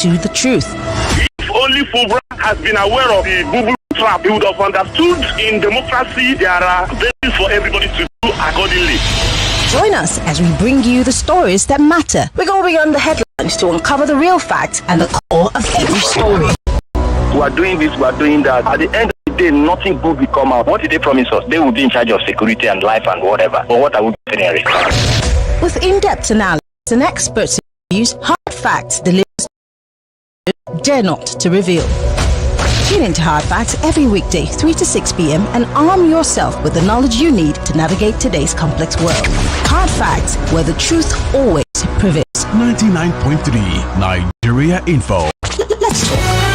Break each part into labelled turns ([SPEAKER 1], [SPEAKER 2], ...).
[SPEAKER 1] to the truth.
[SPEAKER 2] If only Fulbright has been aware of the boo-boo trap, he would have understood in democracy there are things for everybody to do accordingly.
[SPEAKER 1] Join us as we bring you the stories that matter. We're going beyond the headlines to uncover the real facts and the core of every story.
[SPEAKER 3] We are doing this, we are doing that. At the end of the day, nothing good will come out. What did they promise us? They will be in charge of security and life and whatever. But what are we getting in return?
[SPEAKER 1] With in-depth analysis and experts' views, Hard Facts delivers dare not to reveal. Tune into Hard Facts every weekday, 3 to 6 p.m. and arm yourself with the knowledge you need to navigate today's complex world. Hard Facts, where the truth always prevails.
[SPEAKER 4] 99.3 Nigeria Info.
[SPEAKER 1] Let's talk.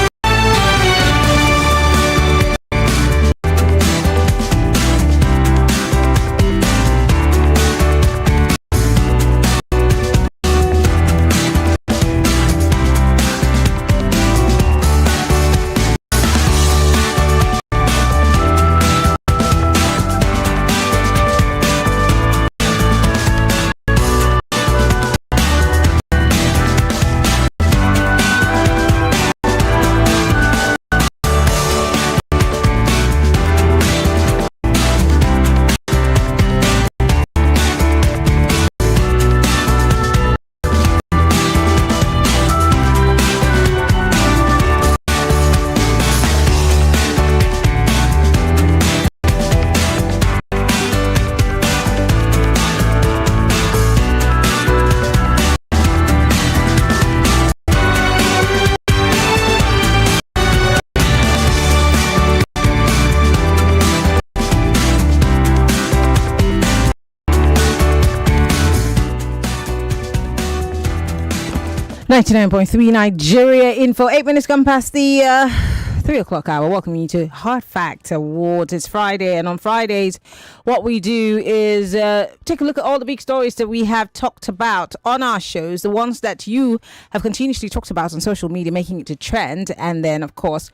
[SPEAKER 1] .3 Nigeria Info. 8 minutes gone past the 3 o'clock hour. Welcome you to Hard Fact Awards. It's Friday, and on Fridays, what we do is take a look at all the big stories that we have talked about on our shows, the ones that you have continuously talked about on social media, making it to trend, and then, of course,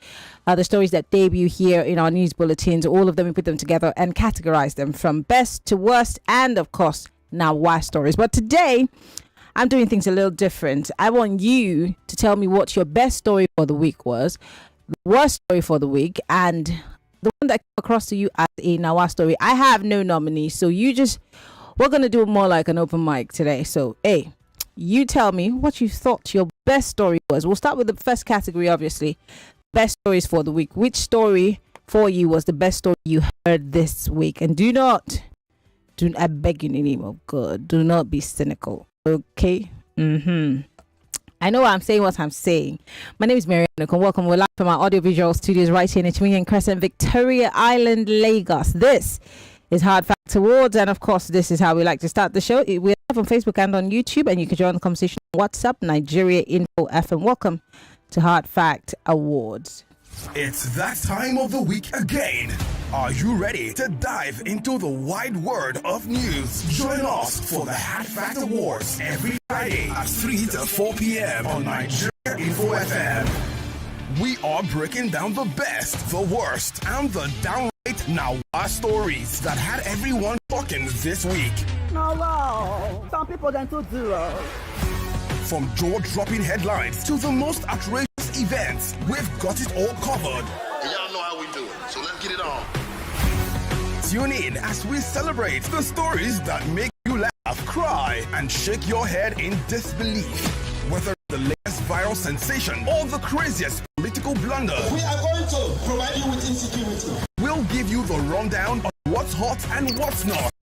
[SPEAKER 1] the stories that debut here in our news bulletins. All of them, we put them together and categorize them from best to worst, and, of course, now worst stories. But today, I'm doing things a little different. I want you to tell me what your best story for the week was, the worst story for the week, and the one that came across to you as a Nawa story. I have no nominee, so we're going to do more like an open mic today. So, hey, you tell me what you thought your best story was. We'll start with the first category, obviously. Best stories for the week. Which story for you was the best story you heard this week? And I beg you in the name of God, do not be cynical. Okay. I know I'm saying what I'm saying. My name is Mary Okon. Welcome. We're live from our audiovisual studios right here in Echimiyan Crescent, Victoria Island, Lagos. This is Hard Facts Awards, and of course, this is how we like to start the show. We're live on Facebook and on YouTube, and you can join the conversation on WhatsApp, Nigeria Info FM. Welcome to Hard Fact Awards.
[SPEAKER 4] It's that time of the week again. Are you ready to dive into the wide world of news? Join us for the Hard Fact Awards every Friday at 3 to 4 p.m. on Nigeria Info FM. We are breaking down the best, the worst, and the downright Nawa stories that had everyone talking this week.
[SPEAKER 5] No, wow. Some people can do zero.
[SPEAKER 4] From jaw-dropping headlines to the most outrageous events, we've got it all covered.
[SPEAKER 6] And y'all know how we do it, so let's get it on.
[SPEAKER 4] Tune in as we celebrate the stories that make you laugh, cry, and shake your head in disbelief. Whether the latest viral sensation or the craziest political blunder,
[SPEAKER 6] We are going to provide you with insecurity.
[SPEAKER 4] we'll give you the rundown on what's hot and what's not.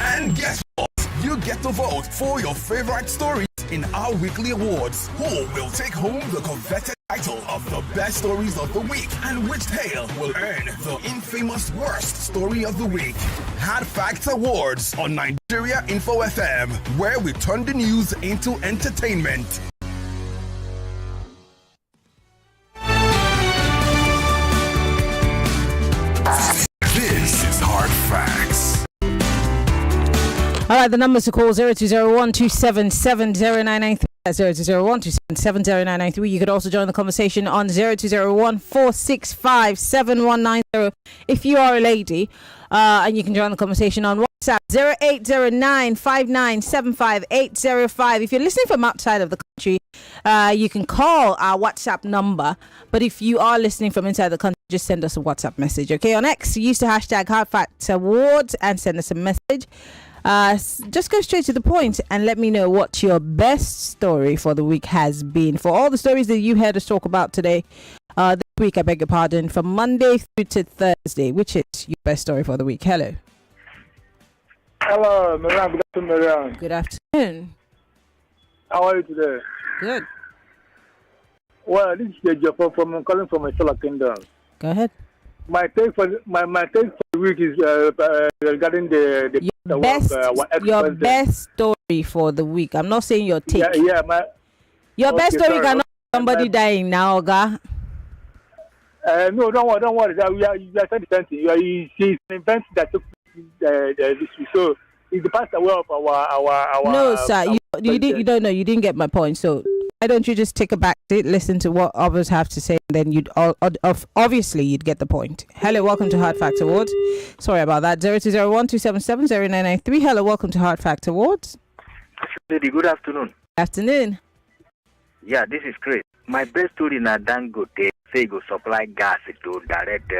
[SPEAKER 4] And guess what? You get to vote for your favorite stories in our weekly awards. Who will take home the coveted title of the best stories of the week, and which tale will earn the infamous worst story of the week? Hard Facts Awards on Nigeria Info FM, where we turn the news into entertainment. This is Hard Facts.
[SPEAKER 1] All right, the numbers to call 0201-277-0993. That's 0201-277-0993. You could also join the conversation on 0201-465-7190 if you are a lady. And you can join the conversation on WhatsApp 0809597585. If you're listening from outside of the country, you can call our WhatsApp number. But if you are listening from inside the country, just send us a WhatsApp message. Okay, on X, use the hashtag HardFactAwards and send us a message. Just go straight to the point and let me know what your best story for the week has been. For all the stories that you heard us talk about today, this week, I beg your pardon, from Monday through to Thursday, which is your best story for the week? Hello.
[SPEAKER 7] Hello, Mariam. Good afternoon, Mariam.
[SPEAKER 1] Good afternoon.
[SPEAKER 7] How are you today?
[SPEAKER 1] Good.
[SPEAKER 7] Well, this is Jeff from I'm calling from a Solar Kingdom.
[SPEAKER 1] Go ahead.
[SPEAKER 7] My take for the week is regarding the
[SPEAKER 1] your best story for the week. I'm not saying your take. Your best story cannot be somebody dying now, Oga.
[SPEAKER 7] No, don't worry. We are saying the same thing. It's an event that took place this week. So it's the past away of our.
[SPEAKER 1] No, sir. You don't know. You didn't get my point. So why don't you just take a back seat, listen to what others have to say, and then obviously you'd get the point. Hello, welcome to Hard Fact Awards. Sorry about that. 0201-277-0993. Hello, welcome to Hard Fact Awards.
[SPEAKER 3] Lady, good afternoon.
[SPEAKER 1] Afternoon.
[SPEAKER 3] Yeah, this is Chris. My best story in Dangote say go supply gas to direct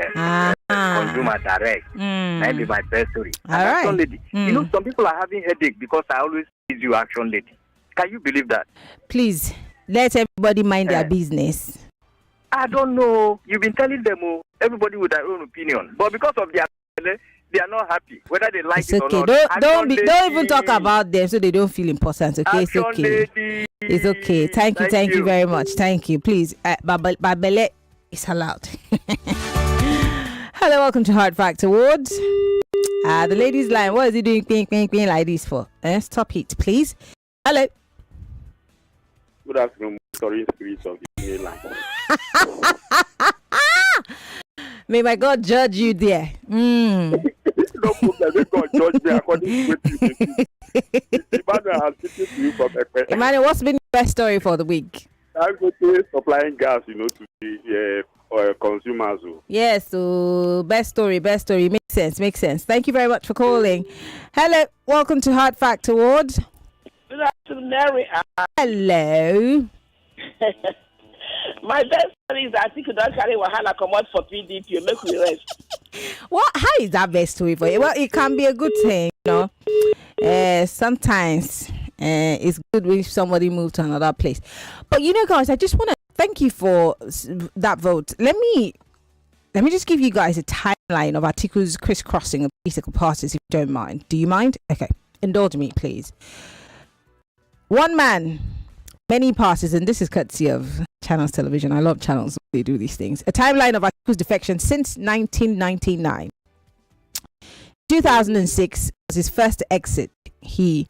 [SPEAKER 3] consumer direct. That be my best story. Action lady. You know, some people are having headache because I always use you action lady. Can you believe that? Please,
[SPEAKER 1] let everybody mind their business.
[SPEAKER 3] I don't know. You've been telling them everybody with their own opinion. But because of their they are not happy, whether they like it or not.
[SPEAKER 1] Don't even talk about them so they don't feel important. Okay, it's okay. Lady. It's okay. Thank you very much. Thank you. Please, Babele is allowed. Hello, welcome to Hard Fact Awards. The ladies' line. What is he doing? Ping like this for? Stop it, please. Hello.
[SPEAKER 2] Good afternoon, sorry, spirits of the line.
[SPEAKER 1] May my God judge you there.
[SPEAKER 2] No problem. May God judge me according to what you do. Emmanuel has taken to you from Ekpe.
[SPEAKER 1] Emmanuel, what's been your best story for the week?
[SPEAKER 2] I'm going to supplying gas, to the consumers.
[SPEAKER 1] Yes, so best story. Makes sense. Thank you very much for calling. Hello, welcome to Hard Fact Awards.
[SPEAKER 8] Good afternoon, Mary.
[SPEAKER 1] Hello.
[SPEAKER 8] My best story is I think you don't carry Wahala come out for PDP. You make me rest.
[SPEAKER 1] What? How is that best story for you? Well, it can be a good thing, Sometimes it's good if somebody moves to another place. But guys, I just want to thank you for that vote. Let me just give you guys a timeline of articles crisscrossing of political parties, if you don't mind. Do you mind? Okay, indulge me, please. One man, many parties, and this is courtesy of Channels Television. I love Channels. They do these things. A timeline of articles defection since 1999. 2006 was his first exit. He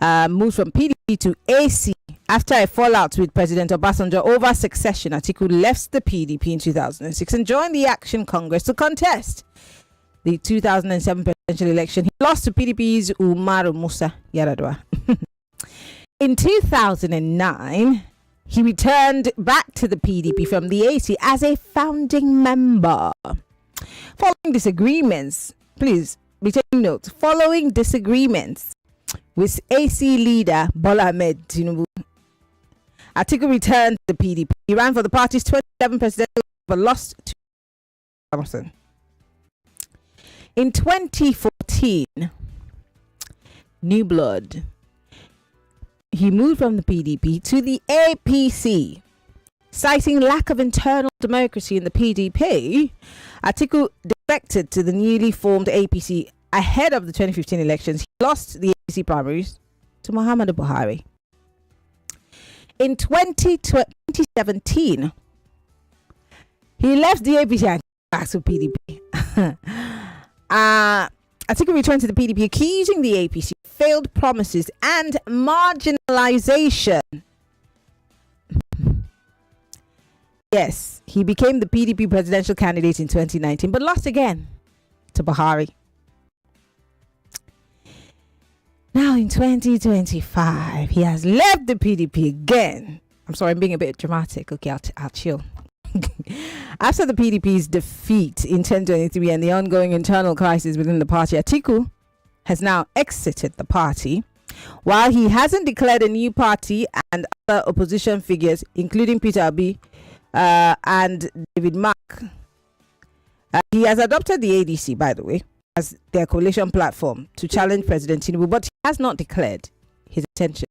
[SPEAKER 1] moved from PDP to AC after a fallout with President Obasanjo over succession. Atiku left the PDP in 2006 and joined the Action Congress to contest the 2007 presidential election. He lost to PDP's Umaru Musa Yaradua. In 2009, he returned back to the PDP from the AC as a founding member. Following disagreements, please be taking notes. Following disagreements with AC leader Bola Ahmed Tinubu, Atiku returned to the PDP. He ran for the party's 2011 presidential but lost to Johnson. In 2014, new blood. He moved from the PDP to the APC. Citing lack of internal democracy in the PDP, Atiku defected to the newly formed APC ahead of the 2015 elections. He lost the APC primaries to Muhammadu Buhari. In 2017, he left the APC and back to PDP. Atiku returned to the PDP accusing the APC of failed promises and marginalization. Yes, he became the PDP presidential candidate in 2019, but lost again to Buhari. Now in 2025, he has left the PDP again. I'm sorry, I'm being a bit dramatic. Okay, I'll chill. After the PDP's defeat in 2023 and the ongoing internal crisis within the party, Atiku has now exited the party. While he hasn't declared a new party, and other opposition figures, including Peter Obi and David Mark, he has adopted the ADC, by the way, as their coalition platform to challenge President Tinubu, but he has not declared his intention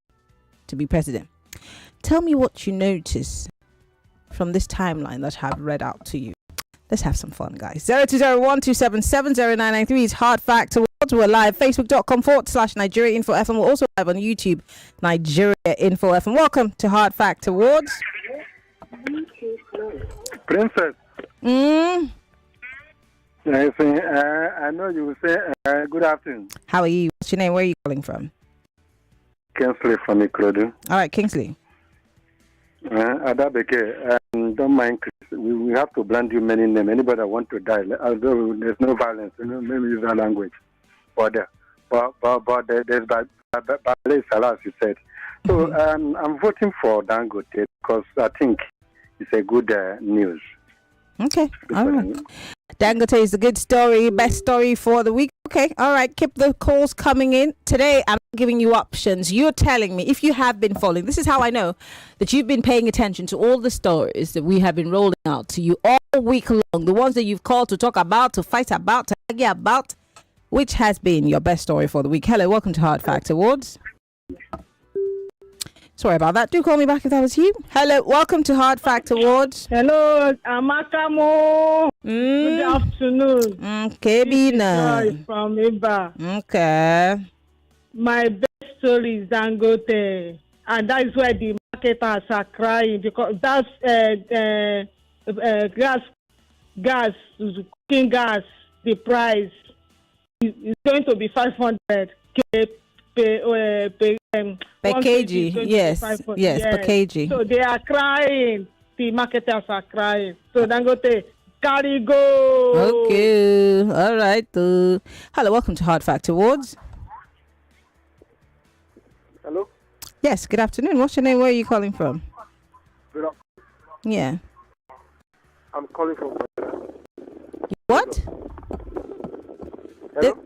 [SPEAKER 1] to be president. Tell me what you notice from this timeline that I've read out to you. Let's have some fun, guys. 0201277093 is Hard Fact Awards. We're live, facebook.com/Nigeria Info FM. We're also live on YouTube, Nigeria Info FM. Welcome to Hard Fact Awards.
[SPEAKER 7] Princess. I know you will say good afternoon.
[SPEAKER 1] How are you? What's your name? Where are you calling from?
[SPEAKER 7] Kingsley from Ikorodu.
[SPEAKER 1] All right, Kingsley.
[SPEAKER 7] Adabeke, don't mind, Chris. We have to blend you many names. Anybody that want to die, although there's no violence, maybe use that language. But there's Ballet Salah, you said. So I'm voting for Dangote because I think it's a good news.
[SPEAKER 1] Okay, all right. Dangote is a good story, best story for the week. Okay, all right. Keep the calls coming in. Today, I'm giving you options. You're telling me if you have been following. This is how I know that you've been paying attention to all the stories that we have been rolling out to you all week long. The ones that you've called to talk about, to fight about, to argue about. Which has been your best story for the week? Hello, welcome to Hard Fact Awards. Sorry about that. Do call me back if that was you. Hello, welcome to Hard Fact Awards.
[SPEAKER 8] Hello, Amakamo. Good afternoon.
[SPEAKER 1] Okay, Bina.
[SPEAKER 8] From Iba.
[SPEAKER 1] Okay.
[SPEAKER 8] My best story is Dangote, and that is where the marketers are crying because that's gas, cooking gas. The price is going to be 500 per
[SPEAKER 1] kg. Yes, per kg.
[SPEAKER 8] So they are crying. The marketers are crying. So Dangote, carry go.
[SPEAKER 1] Okay, all right. Hello, welcome to Hard Fact Awards.
[SPEAKER 7] Hello?
[SPEAKER 1] Yes, good afternoon. What's your name? Where are you calling from?
[SPEAKER 7] Good afternoon.
[SPEAKER 1] Yeah.
[SPEAKER 7] I'm calling from...
[SPEAKER 1] What?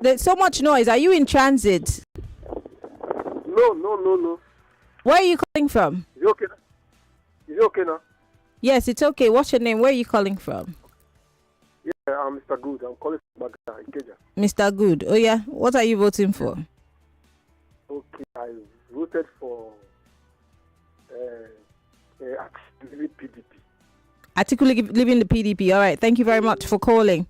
[SPEAKER 1] There's so much noise. Are you in transit?
[SPEAKER 7] No.
[SPEAKER 1] Where are you calling from?
[SPEAKER 7] Is it okay now? Is it okay now?
[SPEAKER 1] Yes, it's okay. What's your name? Where are you calling from?
[SPEAKER 7] Yeah, I'm Mr. Good. I'm calling from Bagada, Ikeja.
[SPEAKER 1] Mr. Good. Oh, yeah. What are you voting for?
[SPEAKER 7] Okay, I voted for PDP.
[SPEAKER 1] Article leaving the PDP. All right. Thank you very much for calling.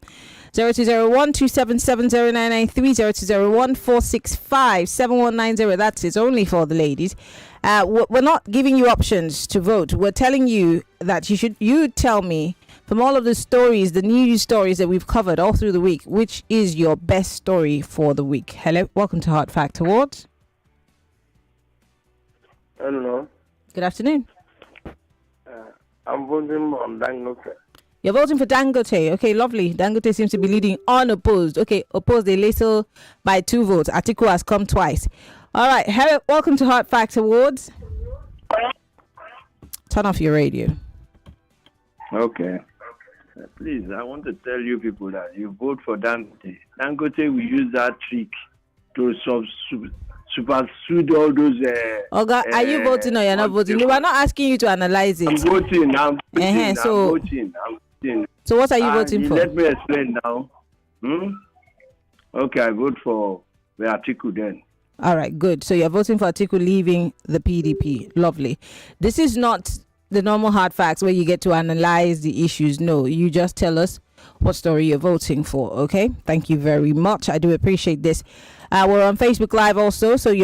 [SPEAKER 1] 0201277093 020146579190. That's it. Only for the ladies. We're not giving you options to vote. We're telling you that you tell me from all of the stories, the news stories that we've covered all through the week, which is your best story for the week. Hello. Welcome to Hard Fact Awards.
[SPEAKER 7] Hello.
[SPEAKER 1] Good afternoon.
[SPEAKER 7] I'm voting on Dangote.
[SPEAKER 1] You're voting for Dangote. Okay, lovely. Dangote seems to be leading unopposed. Okay, opposed a little by 2 votes. Atiku has come twice. All right. Hello. Welcome to Hard Fact Awards. Turn off your radio.
[SPEAKER 9] Okay. Please, I want to tell you people that you vote for Dangote. Dangote will use that trick to supersede all those.
[SPEAKER 1] Are you voting or you're not voting? We were not asking you to analyze it.
[SPEAKER 9] I'm voting. I'm voting.
[SPEAKER 1] So what are you voting for?
[SPEAKER 9] Let me explain now. Okay, I vote for the Atiku then.
[SPEAKER 1] All right, good. So you're voting for Atiku leaving the PDP. Lovely. This is not the normal hard facts where you get to analyze the issues. No, you just tell us what story you're voting for. Okay, thank you very much. I do appreciate this. We're on Facebook Live also, so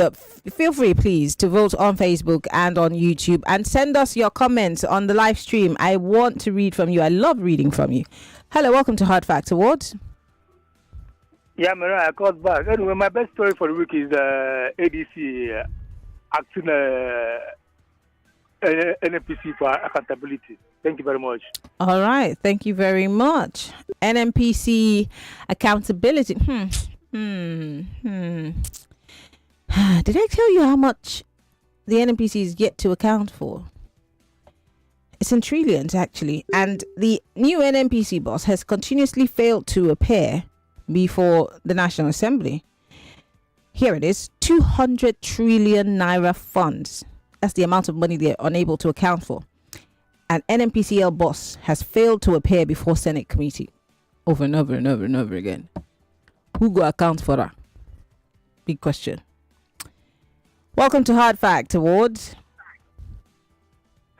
[SPEAKER 1] feel free, please, to vote on Facebook and on YouTube and send us your comments on the live stream. I want to read from you. I love reading from you. Hello, welcome to Hard Fact Awards.
[SPEAKER 7] Yeah, Mara, I called back. Anyway, my best story for the week is ADC acting NNPC for accountability. Thank you very much.
[SPEAKER 1] All right, thank you very much. NNPC accountability. Did I tell you how much the NNPC is yet to account for? It's in trillions, actually. And the new NNPC boss has continuously failed to appear before the National Assembly. Here it is, 200 trillion naira funds. That's the amount of money they're unable to account for. An NNPCL boss has failed to appear before Senate committee over and over and over and over again. Who go account for that? Big question. Welcome to Hard Fact Awards.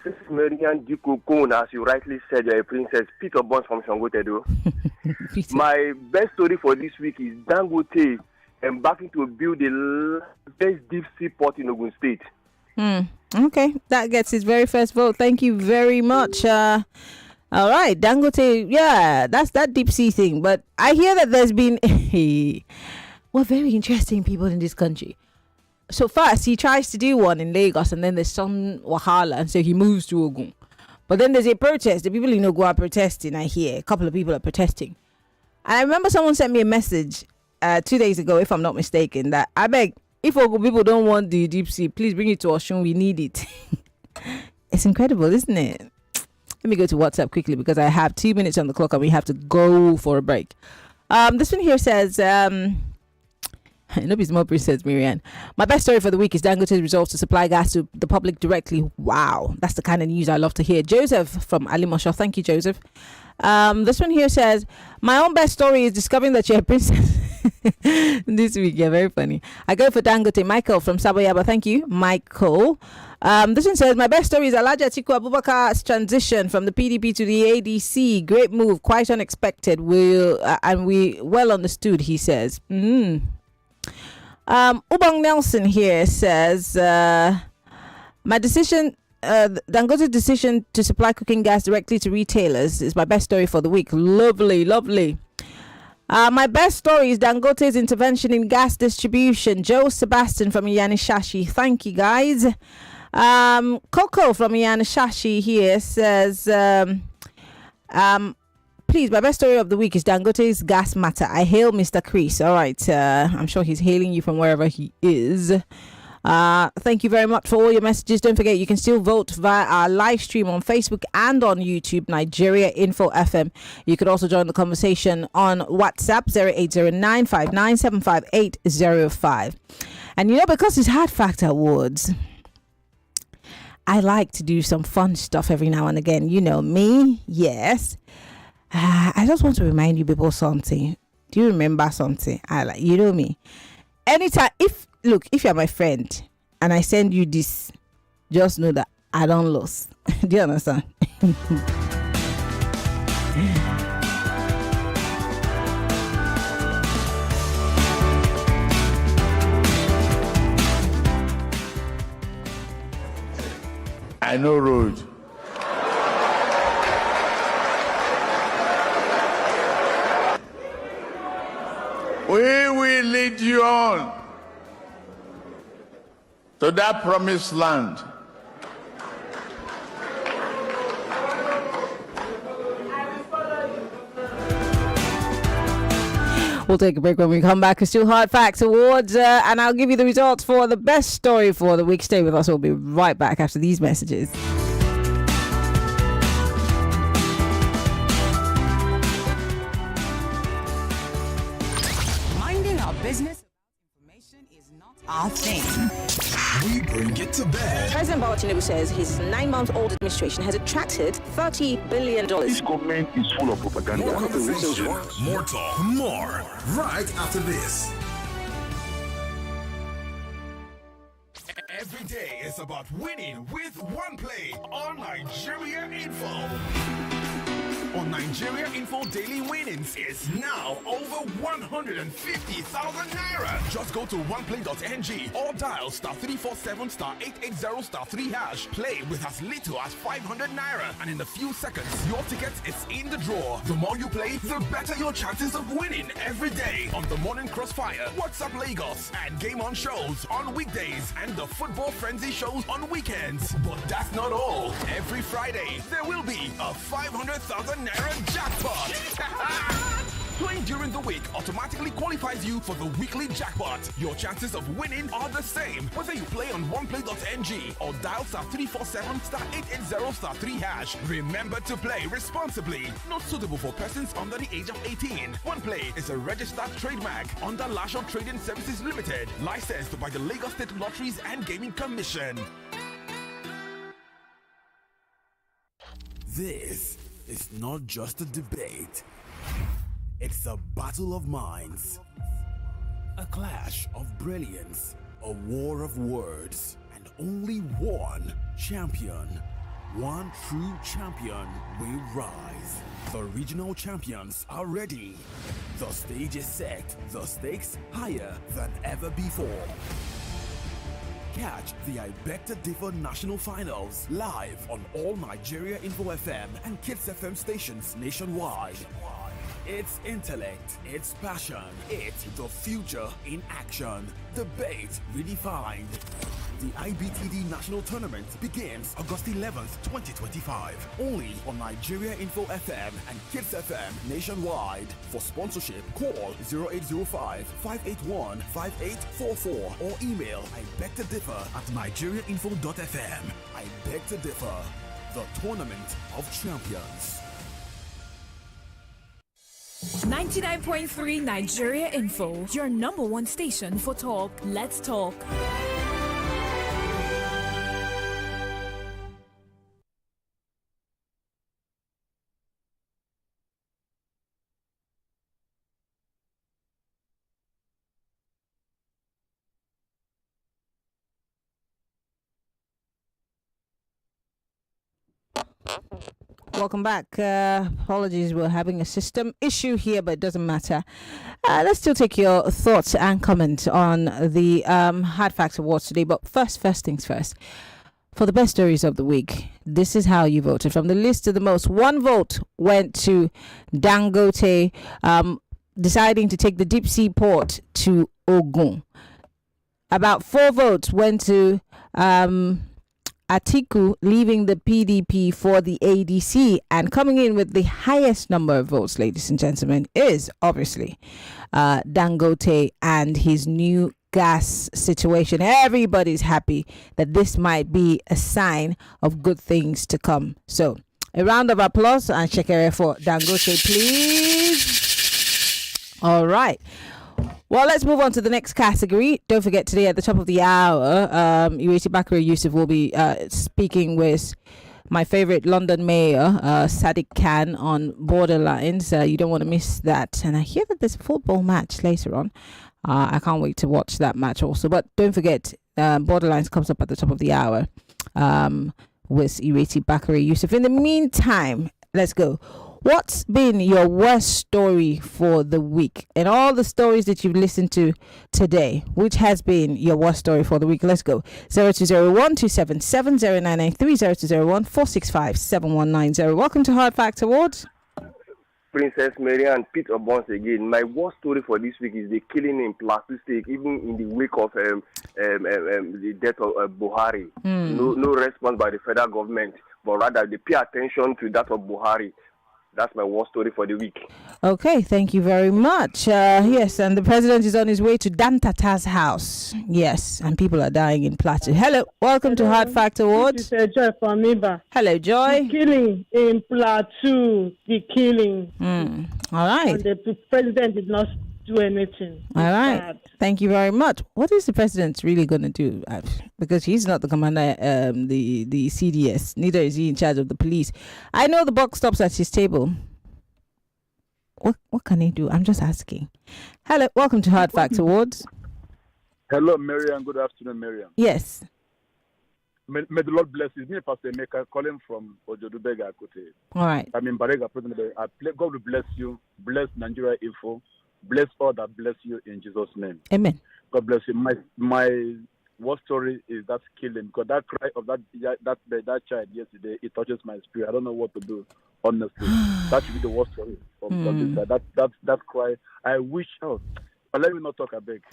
[SPEAKER 10] This is Marianne Okon, as you rightly said, you're a princess. Peter Bonds from Shangotedo. My best story for this week is Dangote embarking to build the best deep sea port in Ogun State.
[SPEAKER 1] Okay, that gets his very first vote. Thank you very much. All right, Dangote, yeah, that's that deep sea thing. But I hear that there's been we're very interesting people in this country. So first, he tries to do one in Lagos, and then there's some wahala, and so he moves to Ogun. But then there's a protest. The people in Ogun are protesting, I hear. A couple of people are protesting. And I remember someone sent me a message 2 days ago, if I'm not mistaken, that I beg, if Ogun people don't want the deep sea, please bring it to Oshun. We need it. It's incredible, isn't it? Let me go to WhatsApp quickly because I have 2 minutes on the clock and we have to go for a break. This one here says... Nobody's more princess, Marianne. My best story for the week is Dangote's resolve to supply gas to the public directly. Wow, that's the kind of news I love to hear. Joseph from Alimosho. Thank you, Joseph. This one here says, my own best story is discovering that you're a princess. This week, yeah, very funny. I go for Dangote. Michael from Saboyaba. Thank you, Michael. This one says, my best story is Alhaji Atiku Abubakar's transition from the PDP to the ADC. Great move, quite unexpected. And we well understood, he says. Ubang Nelson here says, my decision, Dangote's decision to supply cooking gas directly to retailers is my best story for the week. Lovely, lovely. My best story is Dangote's intervention in gas distribution. Joe Sebastian from Iyanishashi. Thank you, guys. Coco from Iyanishashi here says, please, my best story of the week is Dangote's gas matter. I hail Mr. Chris. All right. I'm sure he's hailing you from wherever he is. Thank you very much for all your messages. Don't forget, you can still vote via our live stream on Facebook and on YouTube, Nigeria Info FM. You could also join the conversation on WhatsApp, 0809-758-805. And because it's Hard Fact Awards, I like to do some fun stuff every now and again. You know me, yes. I just want to remind you people something. Do you remember something? You know me. Anytime, if you're my friend and I send you this, just know that I don't lose. Do you understand?
[SPEAKER 11] I know road. We will lead you on to that promised land.
[SPEAKER 1] We'll take a break. When we come back, it's still Hard Facts Awards, and I'll give you the results for the best story for the week. Stay with us. We'll be right back after these messages.
[SPEAKER 12] Business information is not our thing.
[SPEAKER 4] We bring it to bed.
[SPEAKER 13] President Bola Tinubu says his 9-month-old administration has attracted $30 billion.
[SPEAKER 2] This government is full of propaganda.
[SPEAKER 4] More talk, more right after this. Every day is about winning with one play on Nigeria Info. On Nigeria Info, daily winnings is now over 150,000 naira. Just go to oneplay.ng or dial *347*880*3#. Play with as little as 500 naira, and in a few seconds, your ticket is in the draw. The more you play, the better your chances of winning every day on the Morning Crossfire, WhatsApp Lagos, and Game On shows on weekdays, and the Football Frenzy shows on weekends. But that's not all. Every Friday, there will be a 500,000 naira jackpot. Playing during the week automatically qualifies you for the weekly jackpot. Your chances of winning are the same, whether you play on oneplay.ng or dial *347 *880 *3 hash. Remember to play responsibly. Not suitable for persons under the age of 18. OnePlay is a registered trademark under Lasho Trading Services Limited, licensed by the Lagos State Lotteries and Gaming Commission.
[SPEAKER 14] This is not just a debate. It's a battle of minds. A clash of brilliance. A war of words. And only one champion. One true champion will rise. The regional champions are ready. The stage is set. The stakes higher than ever before. Catch the I Beg to Differ National Finals live on all Nigeria Info FM and Kids FM stations nationwide. It's intellect, it's passion, it's the future in action. Debate redefined. The IBTD National Tournament begins August 11th, 2025. Only on Nigeria Info FM and Kids FM nationwide. For sponsorship, call 0805-581-5844 or email ibegtodiffer@nigeriainfo.fm. I Beg to Differ, the Tournament of Champions.
[SPEAKER 15] 99.3 Nigeria Info, your number one station for talk. Let's talk.
[SPEAKER 1] Welcome back. Apologies, we're having a system issue here, but it doesn't matter. Let's still take your thoughts and comments on the Hard Facts Awards today. But first things first. For the best stories of the week, this is how you voted. From the list of the most, 1 vote went to Dangote deciding to take the deep sea port to Okon. About 4 votes went to Atiku leaving the PDP for the ADC, and coming in with the highest number of votes, ladies and gentlemen, is obviously Dangote and his new gas situation. Everybody's happy that this might be a sign of good things to come. So a round of applause and shekere for Dangote, please. All right. Well, let's move on to the next category. Don't forget, today at the top of the hour, Ireti Bakari Yusuf will be speaking with my favorite London mayor, Sadiq Khan, on Borderlines. You don't want to miss that. And I hear that there's a football match later on. I can't wait to watch that match also. But don't forget, Borderlines comes up at the top of the hour with Ireti Bakari Yusuf. In the meantime, let's go. What's been your worst story for the week? And all the stories that you've listened to today, which has been your worst story for the week? Let's go. 0201-277-0993, 0201-465-7190. Welcome to Hard Facts Awards.
[SPEAKER 10] Princess Mary and Peter once again. My worst story for this week is the killing in Plateau State, even in the wake of the death of Buhari. No response by the federal government, but rather they pay attention to that of Buhari. That's my worst story for the week. Okay, thank you very much. Yes, and the president is on his way to Dantata's house. Yes, and people are dying in Plateau. Hello, welcome to Hard Fact Awards.
[SPEAKER 8] This is Joy from Miba.
[SPEAKER 1] Hello, Joy.
[SPEAKER 8] The killing in Plateau, the killing.
[SPEAKER 1] All right.
[SPEAKER 8] And the president did not do anything.
[SPEAKER 1] All right. Sad. Thank you very much. What is the president really going to do? Because he's not the commander, the CDS. Neither is he in charge of the police. I know the buck stops at his table. What can he do? I'm just asking. Hello, welcome to Hard Facts Awards.
[SPEAKER 16] Hello, Miriam. Good afternoon, Miriam.
[SPEAKER 1] Yes.
[SPEAKER 16] May the Lord bless you. It's me, Pastor Emeka, calling from Ojodubega Akote.
[SPEAKER 1] All right.
[SPEAKER 16] I'm in Barega, President. God will bless you. Bless Nigeria Info. Bless all that bless you in Jesus' name.
[SPEAKER 1] Amen.
[SPEAKER 16] God bless you. My worst story is that killing, because that cry of that child yesterday, it touches my spirit. I don't know what to do, honestly. That should be the worst story. That cry. I wish. But let me not talk. I beg.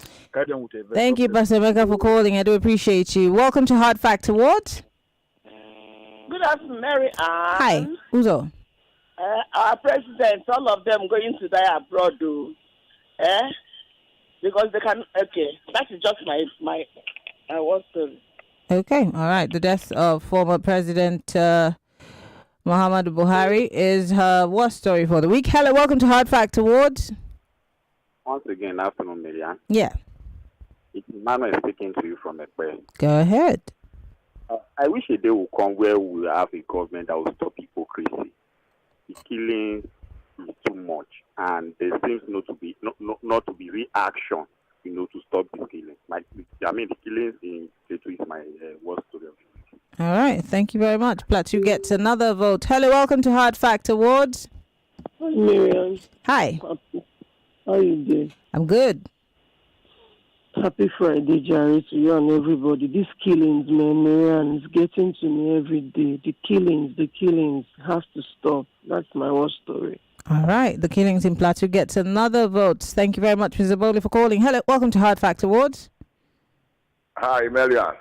[SPEAKER 1] Thank you, Pastor Emeka, for calling. I do appreciate you. Welcome to Hard Fact Awards.
[SPEAKER 17] Good afternoon, Mary Ann.
[SPEAKER 1] Hi, Uzo.
[SPEAKER 8] our presidents, all of them going to die abroad, though. Because they can. Okay, that is just my war story.
[SPEAKER 1] Okay, all right. The death of former President Muhammadu Buhari is her war story for the week. Hello, welcome to Hard Fact Awards.
[SPEAKER 17] Once again, afternoon, Miriam.
[SPEAKER 1] Yeah.
[SPEAKER 17] It's Emmanuel speaking to you from Ekpe.
[SPEAKER 1] Go ahead.
[SPEAKER 17] I wish a day will come where we will have a government that will stop hypocrisy. The killing is too much, and there seems not to be reaction, to stop the killing. The killings in Plateau is my worst story of the week.
[SPEAKER 1] All right, thank you very much. Plateau gets another vote. Hello, welcome to Hard Fact Awards.
[SPEAKER 8] Hi, Miriam.
[SPEAKER 1] Hi.
[SPEAKER 8] How are you doing?
[SPEAKER 1] I'm good.
[SPEAKER 8] Happy Friday, Jerry, to you and everybody. These killings, man, Miriam, is getting to me every day. The killings have to stop. That's my war story.
[SPEAKER 1] All right, the killings in Plateau gets another vote. Thank you very much, Mr. Bowley, for calling. Hello, welcome to Hard Fact Awards.
[SPEAKER 18] Hi, Melian.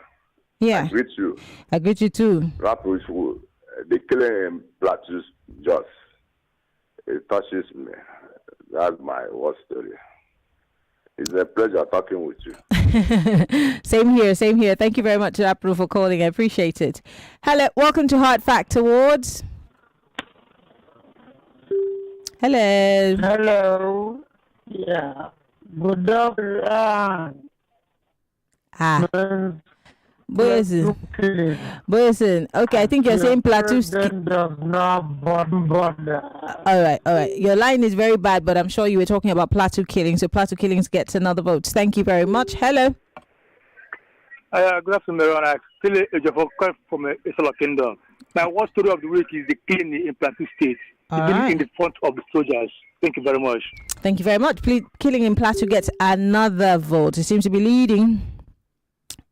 [SPEAKER 1] Yeah.
[SPEAKER 18] I greet you.
[SPEAKER 1] I greet you too.
[SPEAKER 18] The killing in Plateau it touches me. That's my war story. It's a pleasure talking with you.
[SPEAKER 1] Same here. Thank you very much, April, for calling. I appreciate it. Hello, welcome to Hard Fact Awards. Hello.
[SPEAKER 8] Hello. Yeah. Good afternoon.
[SPEAKER 1] Boyson. Okay, I think you're saying Plateau. All right. Your line is very bad, but I'm sure you were talking about Plateau killings. So Plateau killings gets another vote. Thank you very much. Hello.
[SPEAKER 19] Good afternoon, everyone. I'm still a Jaffa from Isla Kingdom. My worst story of the week is the killing in Plateau State. In the front of the soldiers. Thank you very much.
[SPEAKER 1] Thank you very much. Killing in Plateau gets another vote. It seems to be leading.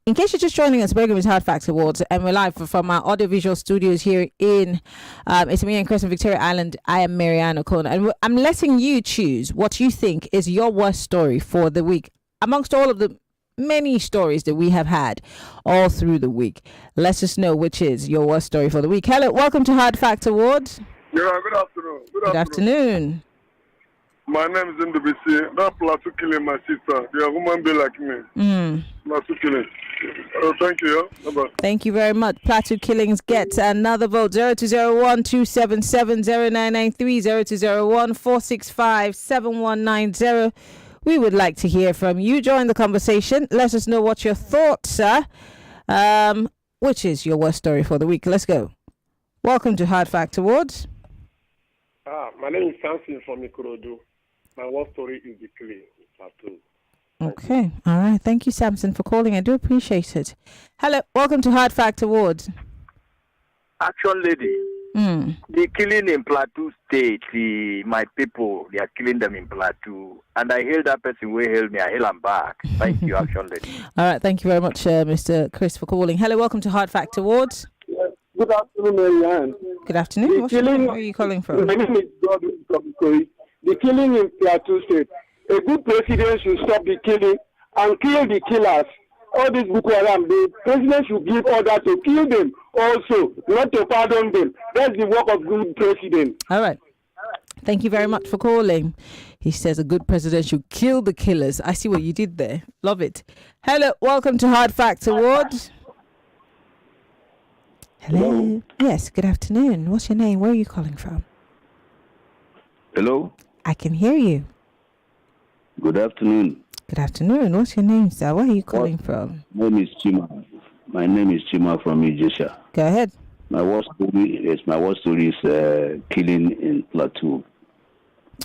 [SPEAKER 1] In case you're just joining us, the program is Hard Facts Awards, and we're live from our audiovisual studios here in it's me and Chris on Victoria Island. I am Marianne Okon, and I'm letting you choose what you think is your worst story for the week amongst all of the many stories that we have had all through the week. Let us know which is your worst story for the week. Hello, welcome to Hard Facts Awards.
[SPEAKER 20] Yeah, good afternoon.
[SPEAKER 1] Good afternoon.
[SPEAKER 20] My name is Ndubisi. That Plateau killing my sister. They are human being like me. Plateau killing. Thank you. Bye-bye.
[SPEAKER 1] Thank you very much. Plateau killings get another vote. 0201 277 0993 0201 465 7190. We would like to hear from you. Join the conversation. Let us know what your thoughts are. Which is your worst story for the week? Let's go. Welcome to Hard Fact Awards.
[SPEAKER 20] My name is Samson from Ikorodu. My worst story is the killing in Plateau.
[SPEAKER 1] Okay. All right. Thank you, Samson, for calling. I do appreciate it. Hello. Welcome to Hard Fact Awards.
[SPEAKER 3] Action lady. The killing in Plateau State, my people, they are killing them in Plateau. And I hail that person who hailed me. I hail him back. Thank you, Action lady.
[SPEAKER 1] All right. Thank you very much, Mr. Chris, for calling. Hello. Welcome to Hard Fact Awards.
[SPEAKER 20] Yes. Good afternoon, Marianne.
[SPEAKER 1] Good afternoon. Where are you calling from?
[SPEAKER 20] My name is Godwin from Ikoyi. The killing in Plateau State. A good president should stop the killing and kill the killers. All these Boko Haram, the president should give order to kill them also, not to pardon them. That's the work of good president.
[SPEAKER 1] All right. Thank you very much for calling. He says a good president should kill the killers. I see what you did there. Love it. Hello. Welcome to Hard Facts Awards. Hello. Yes, good afternoon. What's your name? Where are you calling from?
[SPEAKER 21] Hello.
[SPEAKER 1] I can hear you.
[SPEAKER 21] Good afternoon.
[SPEAKER 1] Good afternoon. What's your name, sir? Where are you calling from?
[SPEAKER 21] My name is Chima. My name is Chima from Ijesha.
[SPEAKER 1] Go ahead.
[SPEAKER 21] My worst story is killing in Plateau.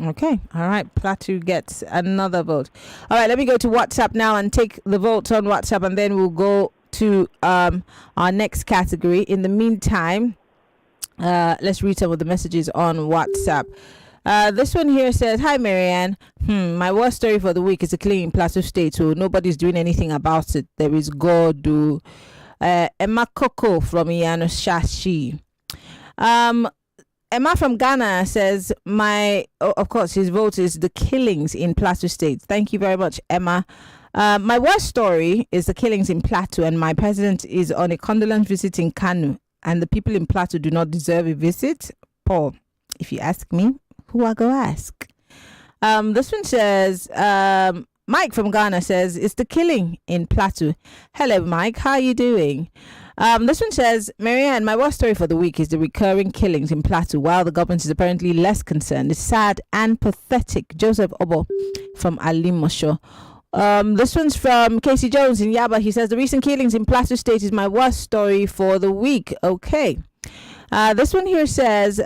[SPEAKER 1] Okay. All right. Plateau gets another vote. All right. Let me go to WhatsApp now and take the votes on WhatsApp, and then we'll go to our next category. In the meantime, let's read some of the messages on WhatsApp. This one here says, "Hi Marianne, my worst story for the week is a killing in Plateau State, so nobody's doing anything about it. There is God do." Emma Coco from Iyano Shashi. Emma from Ghana says, of course, his vote is the killings in Plateau State. Thank you very much, Emma. My worst story is the killings in Plateau, and my president is on a condolence visit in Kanu, and the people in Plateau do not deserve a visit. Paul. If you ask me, who I go ask? This one says, Mike from Ghana says, it's the killing in Plateau. Hello, Mike. How are you doing? This one says, Marianne, my worst story for the week is the recurring killings in Plateau, while the government is apparently less concerned. It's sad and pathetic. Joseph Obo from Alimosho. This one's from Casey Jones in Yaba. He says, the recent killings in Plateau State is my worst story for the week. Okay. This one here says,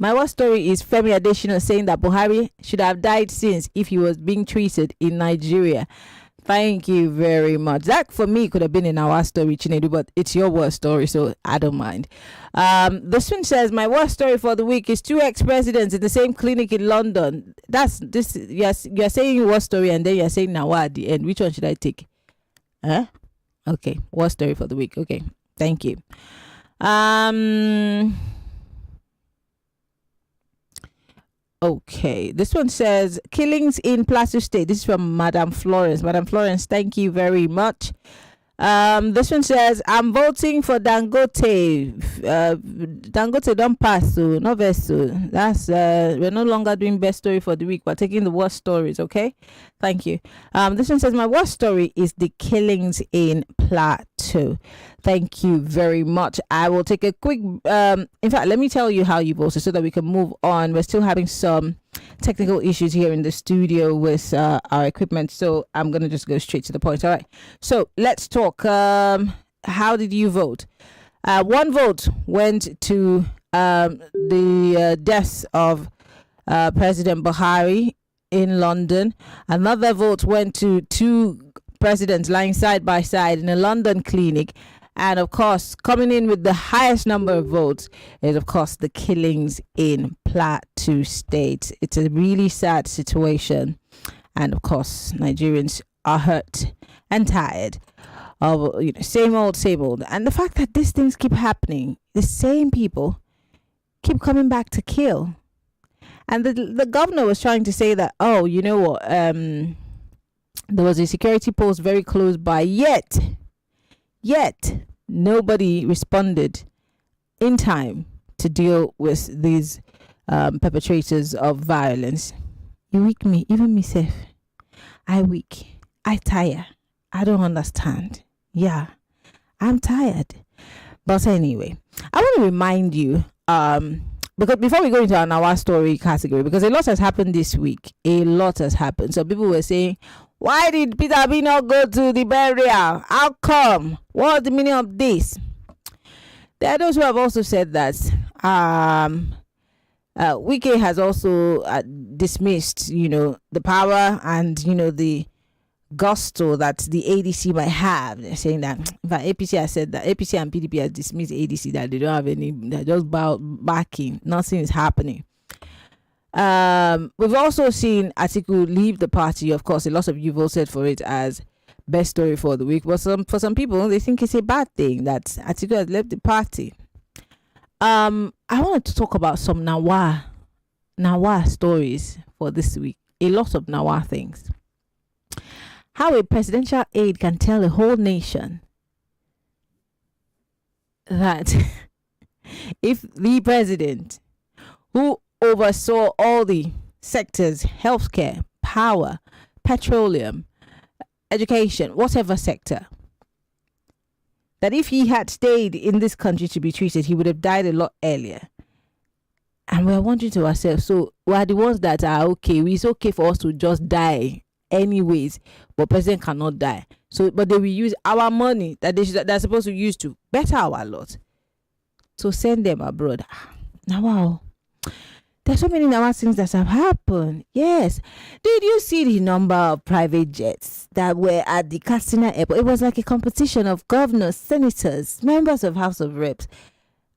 [SPEAKER 1] my worst story is Femi Adesina saying that Buhari should have died since if he was being treated in Nigeria. Thank you very much. That for me could have been in our story, Chinedu, but it's your worst story, so I don't mind. This one says, my worst story for the week is 2 ex-presidents in the same clinic in London. That's this. Yes, you're saying your worst story and then you're saying Nawa at the end. Which one should I take? Huh? Okay, worst story for the week. Okay, thank you. Okay, this one says killings in Plateau State. This is from Madam Florence. Madam Florence, thank you very much. This one says, I'm voting for Dangote. Dangote don't pass, so no vessel. That's we're no longer doing best story for the week. We're taking the worst stories, okay? Thank you. This one says, my worst story is the killings in Plateau. Thank you very much. I will take a quick in fact, let me tell you how you voted so that we can move on. We're still having some technical issues here in the studio with our equipment, so I'm gonna just go straight to the point. All right, so let's talk. How did you vote? 1 vote went to the deaths of President Buhari in London. Another vote went to 2 presidents lying side by side in a London clinic. And of course, coming in with the highest number of votes is, of course, the killings in Plateau State. It's a really sad situation. And of course, Nigerians are hurt and tired of, same old. And the fact that these things keep happening, the same people keep coming back to kill. And the governor was trying to say that, oh, you know what, there was a security post very close by, yet nobody responded in time to deal with these perpetrators of violence. You weak me, even myself. I weak. I tire. I don't understand. Yeah, I'm tired. But anyway, I want to remind you, because before we go into our story category, because a lot has happened this week. A lot has happened. So people were saying, why did Peter Obi not go to the burial? How come? What's the meaning of this? There are those who have also said that Wike has also dismissed, the power and, the gusto that the ADC might have. They're saying that, in fact, APC has said that APC and PDP has dismissed ADC, that they don't have any, they're just backing. Nothing is happening. We've also seen Atiku leave the party. Of course, a lot of you voted for it as best story for the week, but for some people they think it's a bad thing that Atiku has left the party. I wanted to talk about some Nawa stories for this week. A lot of Nawa things. How a presidential aide can tell a whole nation that if the president, who oversaw all the sectors, healthcare, power, petroleum, education, whatever sector, that if he had stayed in this country to be treated, he would have died a lot earlier. And we're wondering to ourselves, so we're the ones that are okay. It's okay for us to just die anyways, but president cannot die. So, but they will use our money that they're supposed to use to better our lot to send them abroad. Now, wow. There's so many Nawa things that have happened. Yes. Did you see the number of private jets that were at the Katsina airport? It was like a competition of governors, senators, members of House of Reps.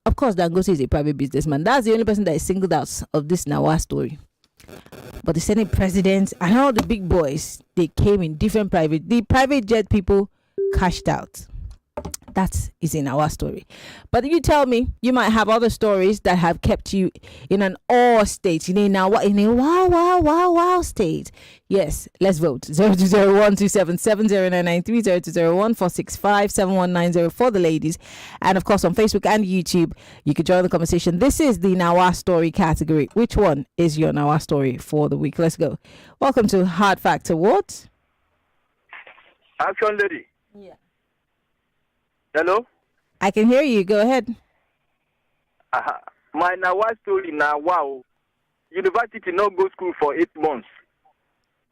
[SPEAKER 1] Of course, Dangote is a private businessman. That's the only person that is singled out of this Nawa story. But the Senate president and all the big boys, they came in different the private jet people cashed out. That is in our story. But you tell me, you might have other stories that have kept you in an awe state, in a wow state. Yes, let's vote. 0201277093, 0201465719 for the ladies. And of course on Facebook and YouTube, you can join the conversation. This is the Nawa story category. Which one is your Nawa story for the week? Let's go. Welcome to Hard Fact Awards.
[SPEAKER 10] Action lady.
[SPEAKER 1] Yeah.
[SPEAKER 10] Hello?
[SPEAKER 1] I can hear you. Go ahead.
[SPEAKER 10] My Nawa story now, wow. University no go school for 8 months.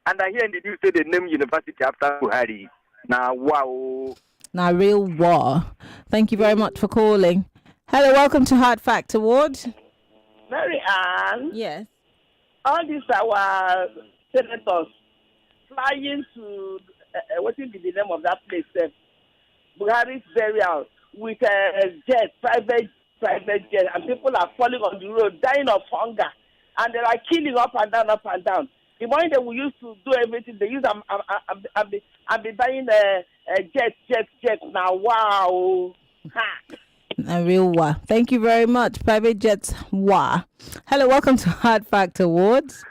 [SPEAKER 10] And I hear in the news say they name university after Buhari. Now, wow.
[SPEAKER 1] Now, real war. Thank you very much for calling. Hello, welcome to Hard Fact Awards.
[SPEAKER 5] Mary Ann.
[SPEAKER 1] Yes.
[SPEAKER 5] All these our senators flying to, what will be the name of that place? Buhari's burial with jet, private jet, and people are falling on the road, dying of hunger, and they are killing up and down. The money that we used to do everything, they use and be buying jet now. Wow. Ha.
[SPEAKER 1] A real war. Thank you very much. Private jets war. Hello, welcome to Hard Fact Awards.